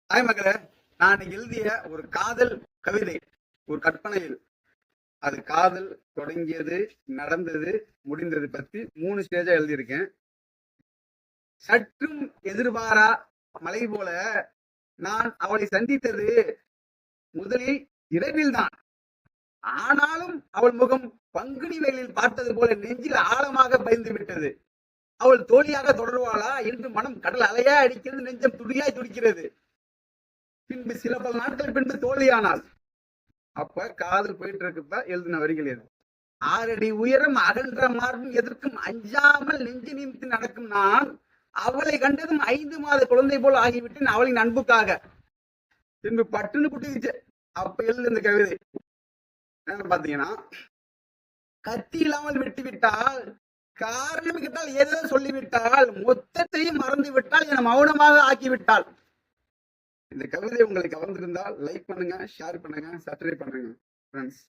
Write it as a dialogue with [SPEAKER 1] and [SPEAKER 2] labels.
[SPEAKER 1] Hi மகளே, நான் எழுதிய ஒரு காதல் கவிதை, ஒரு கற்பனையில். அது காதல் தொடங்கியது, நடந்தது, முடிந்தது பத்தி 3 ஸ்டேஜா எழுதியிருக்கேன். சற்றும் எதிர்பாரா மலை போல நான் அவளை சந்தித்தது முதலில் இரவில்தான். ஆனாலும் அவள் முகம் பங்குனி வெயிலில் பார்த்தது போல நெஞ்சில் ஆழமாக பயந்து விட்டது. அவள் தோழியாக தொடர்வாளா என்று மனம் கடல் அலையா அடிக்கிறது, நெஞ்சம் துடியாய் துடிக்கிறது. பின்பு சில பல நாட்கள் பின்பு தோழியானாள். அப்ப காதல் போயிட்டு இருக்கப்ப எழுதின வரிகள் எது? 6 அடி உயரம் அகன்ற மார்பும் எதற்கும் அஞ்சாமல் நெஞ்சு நிமித்து நடக்கும் நான் அவளை கண்டதும் 5 மாத குழந்தை போல் ஆகிவிட்டேன் அவளின் அன்புக்காக. பின்பு பட்டுன்னு புட்டுச்சு. அப்ப எழுது இந்த கவிதை என்ன பாத்தீங்கன்னா, கத்தி இல்லாமல் வெட்டி விட்டால், காரணம் கேட்டால் ஏதோ சொல்லிவிட்டால், மொத்தத்தையும் மறந்து விட்டால், என மௌனமாக ஆக்கிவிட்டாள். இந்த கவிதை உங்களுக்கு கவர்ந்திருந்தால் லைக் பண்ணுங்க, ஷேர் பண்ணுங்க, சப்ஸ்கிரைப் பண்ணுங்க ஃப்ரெண்ட்ஸ்.